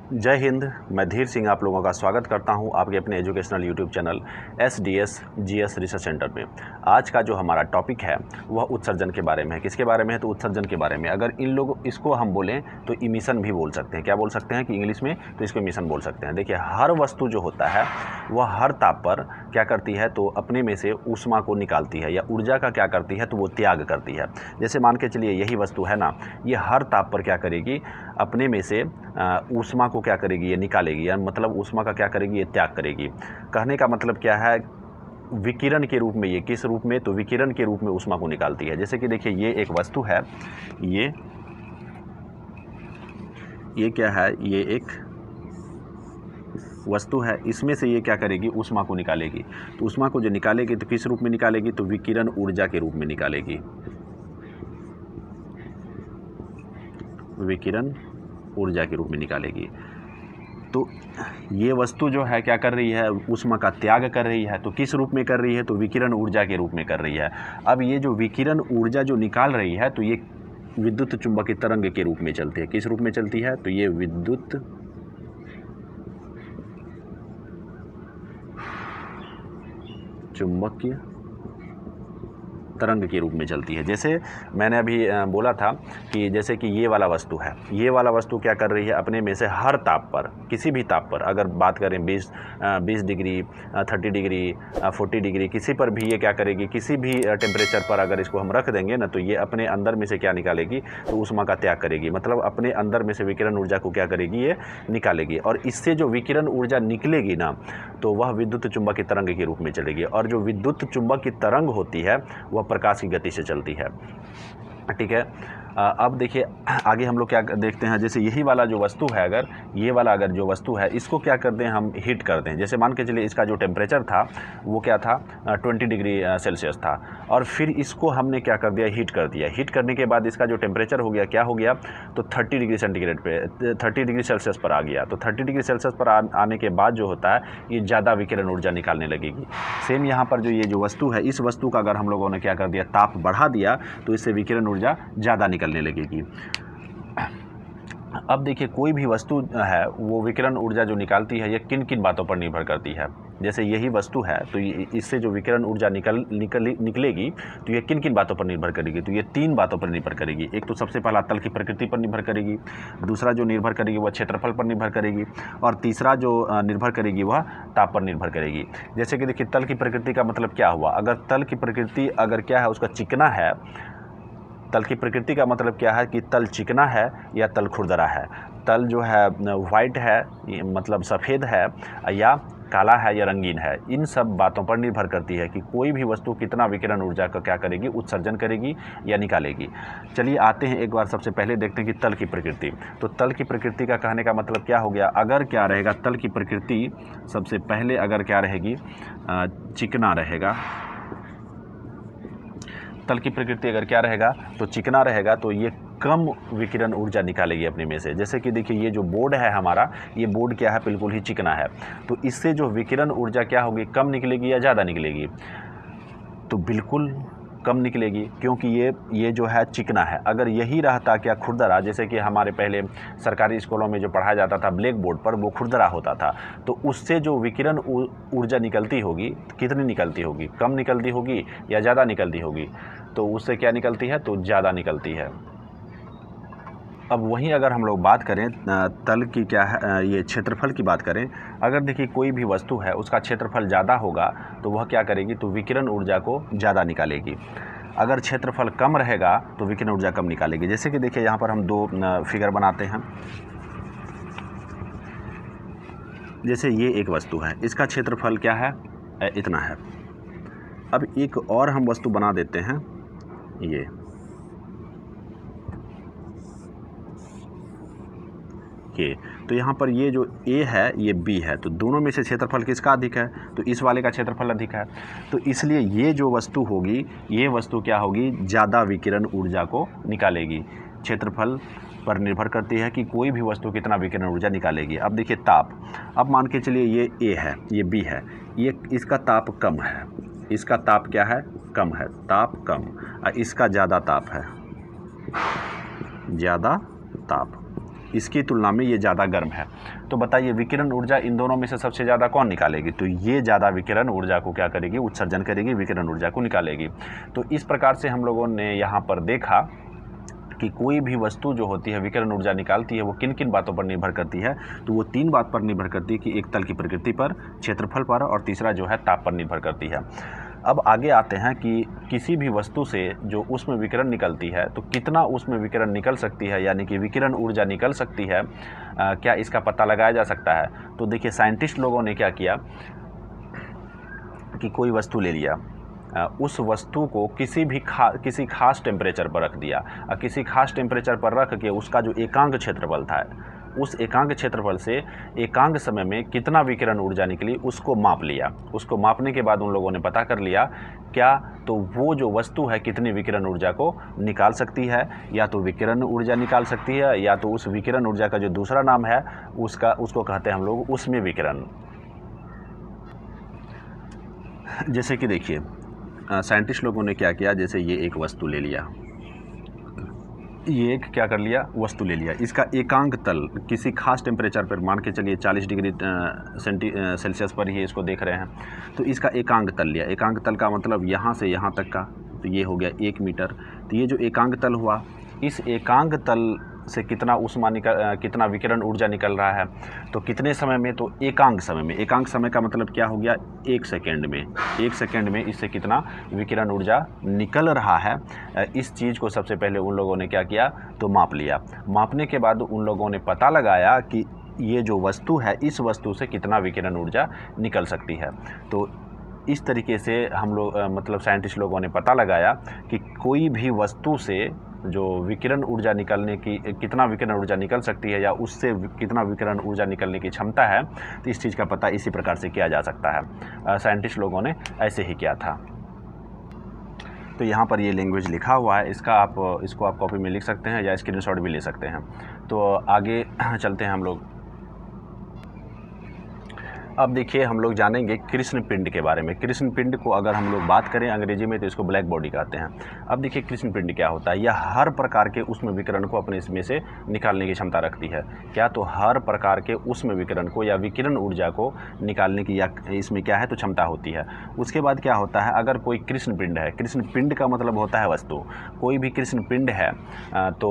जय हिंद। मैं धीर सिंह आप लोगों का स्वागत करता हूं आपके अपने educational YouTube channel SDS GS research centre में। आज का जो हमारा टॉपिक है वह उत्सर्जन के बारे में है। किसके बारे में है? तो उत्सर्जन के बारे में। अगर इन लोग इसको हम बोलें तो इमिशन भी बोल सकते हैं। क्या बोल सकते हैं कि इंग्लिश में? तो इसको इमिशन बोल सकते हैं। देखिए, हर वस्तु जो होता है वह हर ताप पर क्या करती है? तो अपने में से ऊष्मा को निकालती है या ऊर्जा का क्या करती है? तो वो त्याग करती है। जैसे मान के चलिए यही वस्तु है ना, ये हर ताप पर क्या करेगी? अपने में से ऊष्मा को क्या करेगी? ये निकालेगी, या मतलब ऊष्मा का क्या करेगी? ये त्याग करेगी। कहने का मतलब क्या है? विकिरण के रूप में। ये किस रूप में? तो विकिरण के रूप में ऊष्मा को निकालती है। जैसे कि देखिए, ये एक वस्तु है, ये क्या है? ये एक वस्तु है। इसमें से ये क्या करेगी? ऊष्मा को निकालेगी। तो ऊष्मा को जो निकालेगी तो किस रूप में निकालेगी? तो विकिरण ऊर्जा के रूप में निकालेगी। विकिरण ऊर्जा के रूप में निकालेगी। तो ये वस्तु जो है क्या कर रही है? ऊष्मा का त्याग कर रही है। तो किस रूप में कर रही है? तो विकिरण ऊर्जा के रूप में कर रही है। अब ये जो विकिरण ऊर्जा जो निकाल रही है तो ये विद्युत चुंबकीय तरंग के रूप में चलती है। किस रूप में चलती है? तो ये विद्युत चुंबकीय तरंग के रूप में चलती है। जैसे मैंने अभी बोला था कि जैसे कि ये वाला वस्तु है, ये वाला वस्तु क्या कर रही है? अपने में से हर ताप पर, किसी भी ताप पर, अगर बात करें 20 डिग्री, 30 डिग्री, 40 डिग्री, किसी पर भी ये क्या करेगी? किसी भी टेम्परेचर पर अगर इसको हम रख देंगे ना, तो ये अपने अंदर में से क्या निकालेगी? तो ऊष्मा का त्याग करेगी। मतलब अपने अंदर में से विकिरण ऊर्जा को क्या करेगी? ये निकालेगी। और इससे जो विकिरण ऊर्जा निकलेगी ना, तो वह विद्युत चुंबकीय तरंग के रूप में चलेगी। और जो विद्युत चुंबकीय तरंग होती है वह प्रकाश की गति से चलती है। ठीक है। अब देखिए आगे हम लोग क्या देखते हैं। जैसे यही वाला जो वस्तु है, अगर ये वाला अगर जो वस्तु है, इसको क्या करते हैं? हम हीट करते हैं। जैसे मान के चलिए इसका जो टेम्परेचर था वो क्या था? 20 डिग्री सेल्सियस था। और फिर इसको हमने क्या कर दिया? हीट कर दिया। हीट करने के बाद इसका जो टेम्परेचर हो गया, क्या हो गया? तो 30 डिग्री सेंटीग्रेड पे, 30 डिग्री सेल्सियस पर आ गया। तो 30 डिग्री सेल्सियस पर आने के बाद जो होता है, ये ज़्यादा विकिरण ऊर्जा निकालने लगेगी। सेम यहाँ पर जो ये जो वस्तु है, इस वस्तु का अगर हम लोगों ने क्या कर दिया? ताप बढ़ा दिया, तो इससे विकिरण ऊर्जा ज़्यादा निकलने लगेगी। अब देखिए, कोई भी वस्तु है वो विकिरण ऊर्जा जो निकालती है, ये किन किन बातों पर निर्भर करती है। जैसे यही वस्तु है तो इससे जो विकिरण ऊर्जा निकलेगी तो ये किन किन बातों पर निर्भर करेगी? तो ये 3 बातों पर निर्भर करेगी। एक तो सबसे पहला तल की प्रकृति पर निर्भर करेगी, दूसरा जो निर्भर करेगी वह क्षेत्रफल पर निर्भर करेगी, और तीसरा जो निर्भर करेगी वह ताप पर निर्भर करेगी। जैसे कि देखिए, तल की प्रकृति का मतलब क्या हुआ? अगर तल की प्रकृति अगर क्या है? उसका चिकना है। तल की प्रकृति का मतलब क्या है? कि तल चिकना है या तल खुरदरा है। तल जो है वाइट है, मतलब सफ़ेद है, या काला है या रंगीन है। इन सब बातों पर निर्भर करती है कि कोई भी वस्तु कितना विकिरण ऊर्जा का क्या करेगी? उत्सर्जन करेगी या निकालेगी। चलिए आते हैं एक बार सबसे पहले देखते हैं कि तल की प्रकृति। तो तल की प्रकृति का कहने का मतलब क्या हो गया? अगर क्या रहेगा? तल की प्रकृति सबसे पहले अगर क्या रहेगी? चिकना रहेगा। तल की प्रकृति अगर क्या रहेगा? तो चिकना रहेगा, तो ये कम विकिरण ऊर्जा निकालेगी अपने में से। जैसे कि देखिए, ये जो बोर्ड है हमारा, ये बोर्ड क्या है? बिल्कुल ही चिकना है। तो इससे जो विकिरण ऊर्जा क्या होगी? कम निकलेगी या ज़्यादा निकलेगी? तो बिल्कुल कम निकलेगी, क्योंकि ये जो है चिकना है। अगर यही रहता क्या? खुरदरा, जैसे कि हमारे पहले सरकारी स्कूलों में जो पढ़ाया जाता था ब्लैक बोर्ड पर, वो खुरदरा होता था। तो उससे जो विकिरण ऊर्जा निकलती होगी, कितनी निकलती होगी? कम निकलती होगी या ज़्यादा निकलती होगी? तो उससे क्या निकलती है? तो ज़्यादा निकलती है। अब वहीं अगर हम लोग बात करें तल की क्या है, ये क्षेत्रफल की बात करें, अगर देखिए कोई भी वस्तु है उसका क्षेत्रफल ज़्यादा होगा तो वह क्या करेगी? तो विकिरण ऊर्जा को ज़्यादा निकालेगी। अगर क्षेत्रफल कम रहेगा तो विकिरण ऊर्जा कम निकालेगी। जैसे कि देखिए, यहाँ पर हम 2 फिगर बनाते हैं। जैसे ये एक वस्तु है, इसका क्षेत्रफल क्या है? इतना है। अब एक और हम वस्तु बना देते हैं, ये तो यहाँ पर ये जो A है ये B है, तो दोनों में से क्षेत्रफल किसका अधिक है? तो इस वाले का क्षेत्रफल अधिक है। तो इसलिए ये जो वस्तु होगी, ये वस्तु क्या होगी? ज़्यादा विकिरण ऊर्जा को निकालेगी। क्षेत्रफल पर निर्भर करती है कि कोई भी वस्तु कितना विकिरण ऊर्जा निकालेगी। अब देखिए ताप। अब मान के चलिए ये A है, ये B है, ये इसका ताप कम है, इसका ताप क्या है? कम है, ताप कम, और इसका ज़्यादा ताप है, ज़्यादा ताप। इसकी तुलना में ये ज़्यादा गर्म है। तो बताइए विकिरण ऊर्जा इन दोनों में से सबसे ज़्यादा कौन निकालेगी? तो ये ज़्यादा विकिरण ऊर्जा को क्या करेगी? उत्सर्जन करेगी, विकिरण ऊर्जा को निकालेगी। तो इस प्रकार से हम लोगों ने यहाँ पर देखा कि कोई भी वस्तु जो होती है विकिरण ऊर्जा निकालती है, वो किन किन बातों पर निर्भर करती है। तो वो 3 बात पर निर्भर करती है कि एक तल की प्रकृति पर, क्षेत्रफल पर, और तीसरा जो है ताप पर निर्भर करती है। अब आगे आते हैं कि किसी भी वस्तु से जो ऊष्म विकिरण निकलती है, तो कितना ऊष्म विकिरण निकल सकती है, यानी कि विकिरण ऊर्जा निकल सकती है, क्या इसका पता लगाया जा सकता है? तो देखिए साइंटिस्ट लोगों ने क्या किया कि कोई वस्तु ले लिया, उस वस्तु को किसी खास टेम्परेचर पर रख दिया, और किसी खास टेम्परेचर पर रख के उसका जो एकांक क्षेत्रफल था, उस एकांक क्षेत्रफल से एकांक समय में कितना विकिरण ऊर्जा निकली उसको माप लिया। उसको मापने के बाद उन लोगों ने पता कर लिया क्या, तो वो जो वस्तु है कितनी विकिरण ऊर्जा को निकाल सकती है, या तो विकिरण ऊर्जा निकाल सकती है, या तो उस विकिरण ऊर्जा का जो दूसरा नाम है उसको कहते हैं हम लोग ऊष्मीय विकिरण। जैसे कि देखिए साइंटिस्ट लोगों ने क्या किया, जैसे ये एक वस्तु ले लिया, ये एक क्या कर लिया, वस्तु ले लिया, इसका एकांक तल किसी खास टेम्परेचर पर, मान के चलिए 40 डिग्री सेल्सियस पर ही इसको देख रहे हैं, तो इसका एकांक तल लिया। एकांक तल का मतलब यहाँ से यहाँ तक का, तो ये हो गया 1 मीटर। तो ये जो एकांक तल हुआ, इस एकांक तल से कितना कितना विकिरण ऊर्जा निकल रहा है, तो कितने समय में, तो एकांक समय में। एकांक समय का मतलब क्या हो गया, 1 सेकेंड में। 1 सेकेंड में इससे कितना विकिरण ऊर्जा निकल रहा है, इस चीज़ को सबसे पहले उन लोगों ने क्या किया, तो माप लिया। मापने के बाद उन लोगों ने पता लगाया कि ये जो वस्तु है, इस वस्तु से कितना विकिरण ऊर्जा निकल सकती है। तो इस तरीके से हम लोग मतलब साइंटिस्ट लोगों ने पता लगाया कि कोई भी वस्तु से जो विकिरण ऊर्जा निकलने की, कितना विकिरण ऊर्जा निकल सकती है, या उससे कितना विकिरण ऊर्जा निकलने की क्षमता है, तो इस चीज़ का पता इसी प्रकार से किया जा सकता है। साइंटिस्ट लोगों ने ऐसे ही किया था। तो यहाँ पर ये लैंग्वेज लिखा हुआ है, इसको आप कॉपी में लिख सकते हैं या स्क्रीनशॉट भी ले सकते हैं। तो आगे चलते हैं हम लोग। अब देखिए हम लोग जानेंगे कृष्ण पिंड के बारे में। कृष्ण पिंड को अगर हम लोग बात करें अंग्रेजी में तो इसको ब्लैक बॉडी कहते हैं। अब देखिए कृष्ण पिंड क्या होता है, यह हर प्रकार के ऊष्म विकिरण को अपने इसमें से निकालने की क्षमता रखती है। क्या, तो हर प्रकार के ऊष्म विकिरण को या विकिरण ऊर्जा को निकालने की या इसमें क्या है, तो क्षमता होती है। उसके बाद क्या होता है, अगर कोई कृष्ण पिंड है, कृष्ण पिंड का मतलब होता है वस्तु, कोई भी कृष्ण पिंड है तो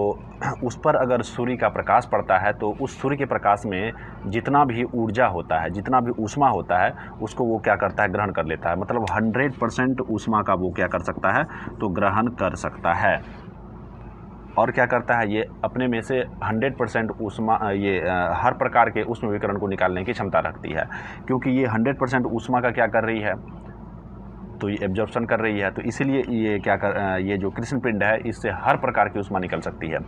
उस पर अगर सूर्य का प्रकाश पड़ता है, तो उस सूर्य के प्रकाश में जितना भी ऊर्जा होता है, जितना भी ऊष्मा होता है, उसको वो क्या करता है, ग्रहण कर लेता है। मतलब 100% ऊष्मा का वो क्या कर सकता है, तो ग्रहण कर सकता है। और क्या करता है, ये अपने में से 100% ऊष्मा, ये हर प्रकार के ऊष्म विकिरण को निकालने की क्षमता रखती है। क्योंकि ये 100% ऊष्मा का क्या कर रही है, तो ये एब्जॉर्प्शन कर रही है, तो इसीलिए ये जो कृष्ण पिंड है, इससे हर प्रकार की ऊष्मा निकल सकती है।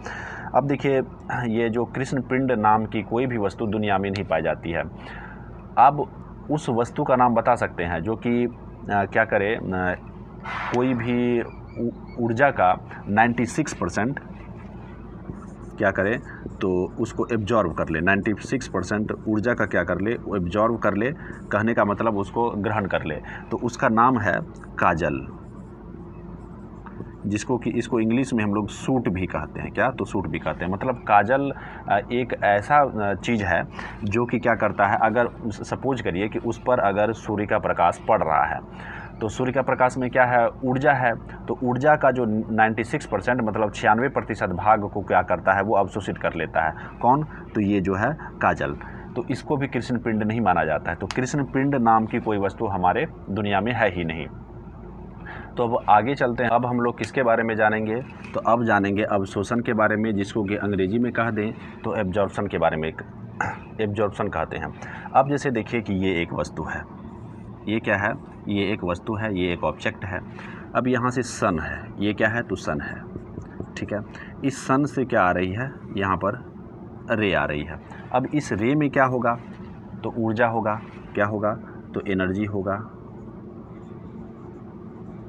अब देखिए ये जो कृष्ण पिंड नाम की कोई भी वस्तु दुनिया में नहीं पाई जाती है। अब उस वस्तु का नाम बता सकते हैं जो कि क्या करे, कोई भी ऊर्जा का 96% क्या करे, तो उसको एब्जॉर्व कर ले। 96% ऊर्जा का क्या कर ले, वो एब्जॉर्व कर ले, कहने का मतलब उसको ग्रहण कर ले। तो उसका नाम है काजल, जिसको कि इसको इंग्लिश में हम लोग सूट भी कहते हैं। क्या, तो सूट भी कहते हैं। मतलब काजल एक ऐसा चीज़ है जो कि क्या करता है, अगर सपोज करिए कि उस पर अगर सूर्य का प्रकाश पड़ रहा है, तो सूर्य का प्रकाश में क्या है, ऊर्जा है। तो ऊर्जा का जो 96% मतलब 96% भाग को क्या करता है, वो अवशोषित कर लेता है। कौन, तो ये जो है काजल। तो इसको भी कृष्ण पिंड नहीं माना जाता है। तो कृष्ण पिंड नाम की कोई वस्तु हमारे दुनिया में है ही नहीं। तो अब आगे चलते हैं। अब हम लोग किसके बारे में जानेंगे, तो अब जानेंगे अवशोषण के बारे में, जिसको कि अंग्रेजी में कह दें तो एब्जॉर्प्शन के बारे में, एब्जॉर्प्शन कहते हैं। अब जैसे देखिए कि ये एक वस्तु है, ये क्या है, ये एक वस्तु है, ये एक ऑब्जेक्ट है। अब यहाँ से सन है, ये क्या है, तो सन है, ठीक है। इस सन से क्या आ रही है, यहाँ पर रे आ रही है। अब इस रे में क्या होगा, तो ऊर्जा होगा, क्या होगा, तो एनर्जी होगा,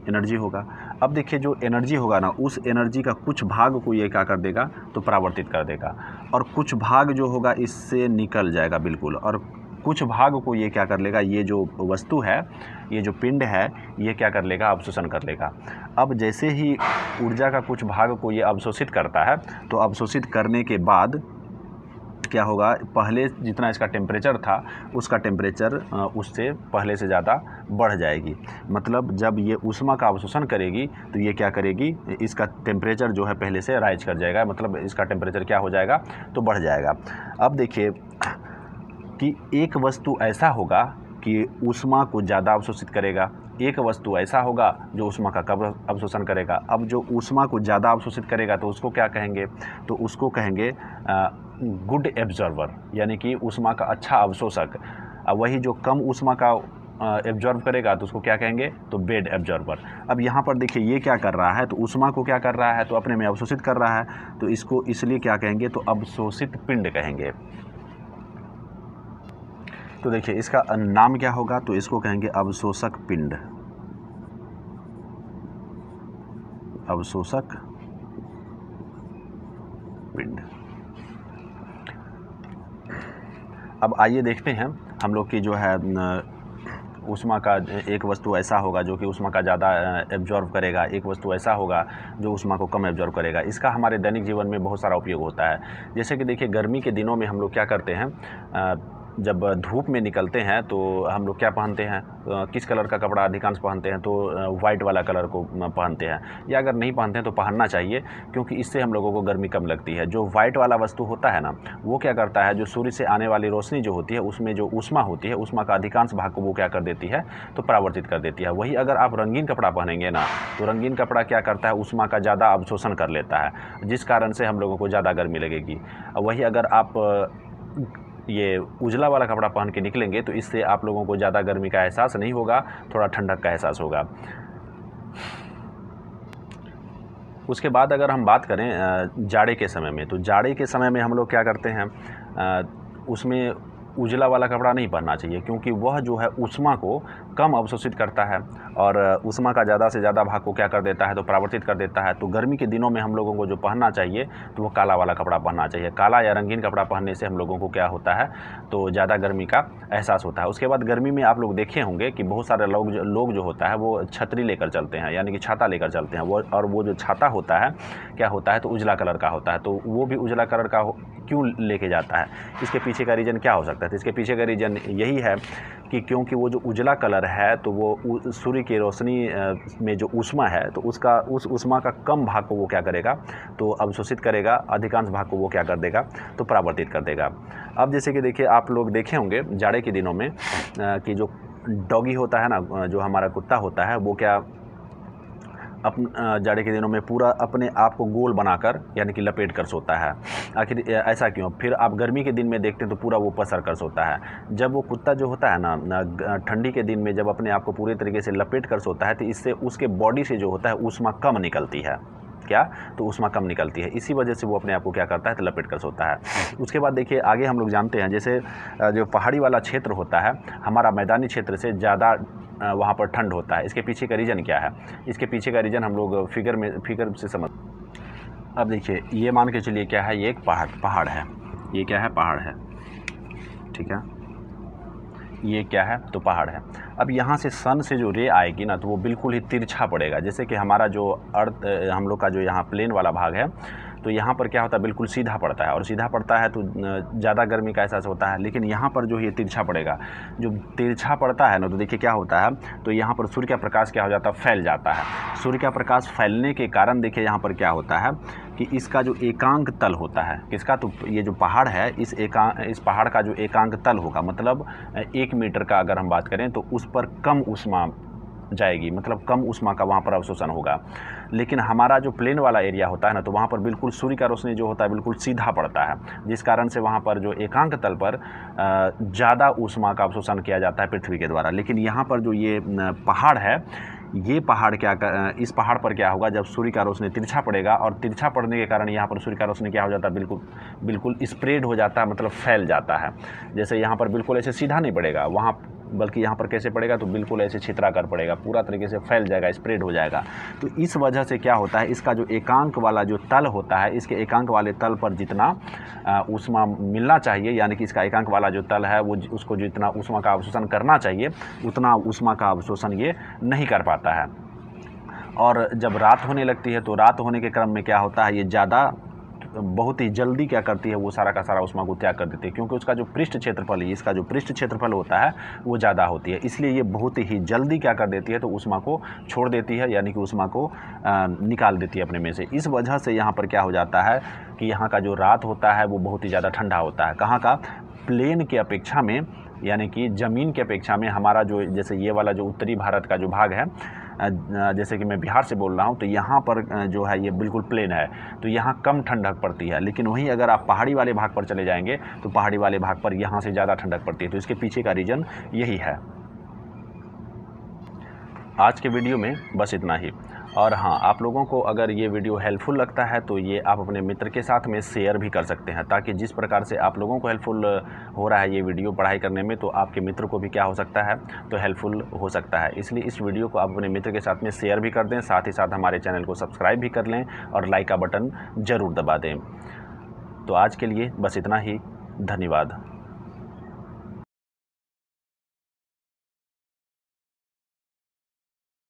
एनर्जी होगा। अब देखिए जो एनर्जी होगा ना, उस एनर्जी का कुछ भाग को ये क्या कर देगा, तो परावर्तित कर देगा, और कुछ भाग जो होगा इससे निकल जाएगा बिल्कुल, और कुछ भाग को ये क्या कर लेगा, ये जो वस्तु है, ये जो पिंड है, ये क्या कर लेगा, अवशोषण कर लेगा। अब जैसे ही ऊर्जा का कुछ भाग को ये अवशोषित करता है, तो अवशोषित करने के बाद क्या होगा, पहले जितना इसका टेम्परेचर था उसका टेम्परेचर उससे पहले से ज़्यादा बढ़ जाएगी। मतलब जब ये ऊष्मा का अवशोषण करेगी तो ये क्या करेगी, इसका टेम्परेचर जो है पहले से राइज कर जाएगा, मतलब इसका टेम्परेचर क्या हो जाएगा, तो बढ़ जाएगा। अब देखिए कि एक वस्तु ऐसा होगा कि ऊष्मा को ज़्यादा अवशोषित करेगा, एक वस्तु ऐसा होगा जो ऊष्मा का कम अवशोषण करेगा। अब जो ऊष्मा को ज़्यादा अवशोषित करेगा तो उसको क्या कहेंगे, तो उसको कहेंगे गुड एब्जॉर्बर, यानी कि ऊष्मा का अच्छा अवशोषक। वही जो कम ऊष्मा का एब्जॉर्ब करेगा तो उसको क्या कहेंगे, तो बेड एब्जॉर्बर। अब यहाँ पर देखिए ये क्या कर रहा है, तो ऊष्मा को क्या कर रहा है, तो अपने में अवशोषित कर रहा है, तो इसको इसलिए क्या कहेंगे, तो अवशोषित पिंड कहेंगे। तो देखिए इसका नाम क्या होगा, तो इसको कहेंगे अवशोषक पिंड, अवशोषक पिंड। अब आइए देखते हैं हम लोग की जो है ऊष्मा का, एक वस्तु ऐसा होगा जो कि ऊष्मा का ज़्यादा एब्जॉर्ब करेगा, एक वस्तु ऐसा होगा जो ऊष्मा को कम एब्जॉर्ब करेगा। इसका हमारे दैनिक जीवन में बहुत सारा उपयोग होता है। जैसे कि देखिए गर्मी के दिनों में हम लोग क्या करते हैं, जब धूप में निकलते हैं तो हम लोग क्या पहनते हैं, किस कलर का कपड़ा अधिकांश पहनते हैं, तो वाइट वाला कलर को पहनते हैं, या अगर नहीं पहनते हैं तो पहनना चाहिए, क्योंकि इससे हम लोगों को गर्मी कम लगती है। जो वाइट वाला वस्तु होता है ना, वो क्या करता है, जो सूर्य से आने वाली रोशनी जो होती है उसमें जो ऊष्मा होती है, ऊष्मा का अधिकांश भाग को वो क्या कर देती है, तो परावर्तित कर देती है। वही अगर आप रंगीन कपड़ा पहनेंगे ना, तो रंगीन कपड़ा क्या करता है, ऊष्मा का ज़्यादा अवशोषण कर लेता है, जिस कारण से हम लोगों को ज़्यादा गर्मी लगेगी। वही अगर आप ये उजला वाला कपड़ा पहन के निकलेंगे तो इससे आप लोगों को ज़्यादा गर्मी का एहसास नहीं होगा, थोड़ा ठंडक का एहसास होगा। उसके बाद अगर हम बात करें जाड़े के समय में, तो जाड़े के समय में हम लोग क्या करते हैं, उसमें उजला वाला कपड़ा नहीं पहनना चाहिए, क्योंकि वह जो है ऊष्मा को कम अवशोषित करता है और ऊष्मा का ज़्यादा से ज़्यादा भाग को क्या कर देता है, तो परावर्तित कर देता है। तो गर्मी के दिनों में हम लोगों को जो पहनना चाहिए तो वो काला वाला कपड़ा पहनना चाहिए। काला या रंगीन कपड़ा पहनने से हम लोगों को क्या होता है, तो ज़्यादा गर्मी का एहसास होता है। उसके बाद गर्मी में आप लोग देखे होंगे कि बहुत सारे लोग जो होता है वो छतरी लेकर चलते हैं, यानी कि छाता लेकर चलते हैं वो, और वो जो छाता होता है क्या होता है, तो उजला कलर का होता है। तो वो भी उजला कलर का क्यों लेके जाता है, इसके पीछे का रीज़न क्या हो सकता है, तो इसके पीछे का रीज़न यही है कि क्योंकि वो जो उजला कलर है तो वो सूर्य की रोशनी में जो ऊष्मा है तो उस ऊष्मा का कम भाग को वो क्या करेगा, तो अवशोषित करेगा, अधिकांश भाग को वो क्या कर देगा, तो परावर्तित कर देगा। अब जैसे कि देखिए आप लोग देखे होंगे जाड़े के दिनों में कि जो डॉगी होता है ना, जो हमारा कुत्ता होता है, वो क्या जाड़े के दिनों में पूरा अपने आप को गोल बनाकर यानी कि लपेट कर सोता है। आखिर ऐसा क्यों? फिर आप गर्मी के दिन में देखते हैं तो पूरा वो पसर कर सोता है। जब वो कुत्ता जो होता है ना, ठंडी के दिन में जब अपने आप को पूरे तरीके से लपेट कर सोता है तो इससे उसके बॉडी से जो होता है ऊष्मा कम निकलती है। क्या? तो ऊष्मा कम निकलती है, इसी वजह से वो अपने आप को क्या करता है, तो लपेट कर सोता है। उसके बाद देखिए आगे हम लोग जानते हैं, जैसे जो पहाड़ी वाला क्षेत्र होता है, हमारा मैदानी क्षेत्र से ज़्यादा वहाँ पर ठंड होता है। इसके पीछे का रीज़न क्या है? इसके पीछे का रीज़न हम लोग फिगर से समझ। अब देखिए ये मान के चलिए क्या है, ये एक पहाड़ है, ये क्या है, पहाड़ है, ठीक है, ये क्या है, तो पहाड़ है। अब यहाँ से सन से जो रे आएगी ना, तो वो बिल्कुल ही तिरछा पड़ेगा। जैसे कि हमारा जो अर्थ, हम लोग का जो यहाँ प्लेन वाला भाग है, तो यहाँ पर क्या होता है, बिल्कुल सीधा पड़ता है, और सीधा पड़ता है तो ज़्यादा गर्मी का एहसास होता है। लेकिन यहाँ पर जो ये तिरछा पड़ेगा, जो तिरछा पड़ता है ना, तो देखिए क्या होता है, तो यहाँ पर सूर्य का प्रकाश क्या हो जाता है, फैल जाता है। सूर्य का प्रकाश फैलने के कारण देखिए यहाँ पर क्या होता है कि इसका जो एकांक तल होता है, किसका, तो ये जो पहाड़ है, इस पहाड़ का जो एकांक तल होगा, मतलब 1 मीटर का अगर हम बात करें तो उस पर कम ऊष्मा जाएगी, मतलब कम ऊष्मा का वहाँ पर अवशोषण होगा। लेकिन हमारा जो प्लेन वाला एरिया होता है ना, तो वहाँ पर बिल्कुल सूर्य का रोशनी जो होता है बिल्कुल सीधा पड़ता है, जिस कारण से वहाँ पर जो एकांक तल पर ज़्यादा ऊष्मा का अवशोषण किया जाता है पृथ्वी के द्वारा। लेकिन यहाँ पर जो ये पहाड़ है, ये पहाड़ इस पहाड़ पर क्या होगा, जब सूर्य का रोशनी तिरछा पड़ेगा, और तिरछा पड़ने के कारण यहाँ पर सूर्य का रोशनी क्या हो जाता है, बिल्कुल स्प्रेड हो जाता है, मतलब फैल जाता है। जैसे यहाँ पर बिल्कुल ऐसे सीधा नहीं पड़ेगा वहाँ, बल्कि यहाँ पर कैसे पड़ेगा, तो बिल्कुल ऐसे छितरा कर पड़ेगा, पूरा तरीके से फैल जाएगा, स्प्रेड हो जाएगा। तो इस वजह से क्या होता है, इसका जो एकांक वाला जो तल होता है, इसके एकांक वाले तल पर जितना ऊष्मा मिलना चाहिए, यानी कि इसका एकांक वाला जो तल है वो उसको जितना ऊष्मा का अवशोषण करना चाहिए, उतना ऊष्मा का अवशोषण ये नहीं कर पाता है। और जब रात होने लगती है, तो रात होने के क्रम में क्या होता है, ये ज़्यादा बहुत ही जल्दी क्या करती है, वो सारा का सारा उष्मा को त्याग कर देती है, क्योंकि उसका जो पृष्ठ क्षेत्रफल है, इसका जो पृष्ठ क्षेत्रफल होता है वो ज़्यादा होती है, इसलिए ये बहुत ही जल्दी क्या कर देती है, तो उष्मा को छोड़ देती है, यानी कि उष्मा को निकाल देती है अपने में से। इस वजह से यहाँ पर क्या हो जाता है कि यहाँ का जो रात होता है वो बहुत ही ज़्यादा ठंडा होता है। कहाँ का? प्लेन की अपेक्षा में, यानी कि ज़मीन की अपेक्षा में हमारा जो, जैसे ये वाला जो उत्तरी भारत का जो भाग है, जैसे कि मैं बिहार से बोल रहा हूँ, तो यहाँ पर जो है ये बिल्कुल प्लेन है, तो यहाँ कम ठंडक पड़ती है। लेकिन वहीं अगर आप पहाड़ी वाले भाग पर चले जाएंगे तो पहाड़ी वाले भाग पर यहाँ से ज़्यादा ठंडक पड़ती है। तो इसके पीछे का रीज़न यही है। आज के वीडियो में बस इतना ही। और हाँ, आप लोगों को अगर ये वीडियो हेल्पफुल लगता है तो ये आप अपने मित्र के साथ में शेयर भी कर सकते हैं, ताकि जिस प्रकार से आप लोगों को हेल्पफुल हो रहा है ये वीडियो पढ़ाई करने में, तो आपके मित्र को भी क्या हो सकता है, तो हेल्पफुल हो सकता है। इसलिए इस वीडियो को आप अपने मित्र के साथ में शेयर भी कर दें, साथ ही साथ हमारे चैनल को सब्सक्राइब भी कर लें और लाइक का बटन ज़रूर दबा दें। तो आज के लिए बस इतना ही। धन्यवाद।